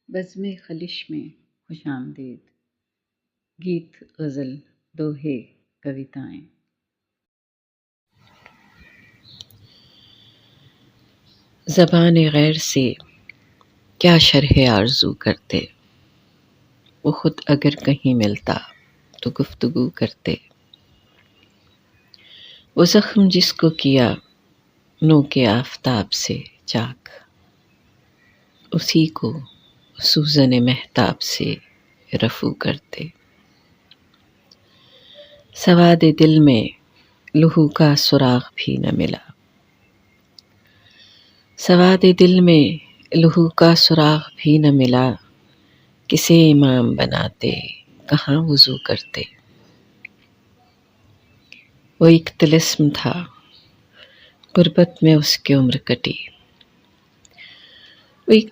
بزم خلش میں خوش آمدید، گیت، غزل، دوہے، کویتائیں۔ زبان غیر سے کیا شرح آرزو کرتے، وہ خود اگر کہیں ملتا تو گفتگو کرتے۔ وہ زخم جس کو کیا نو کے آفتاب سے چاک، اسی کو سوزن مہتاب سے رفو کرتے۔ سواد دل میں لہو کا سراغ بھی نہ ملا، سواد دل میں لہو کا سراغ بھی نہ ملا، کسے امام بناتے کہاں وضو کرتے۔ وہ ایک طلسم تھا، غربت میں اس کی عمر کٹی، وہ ایک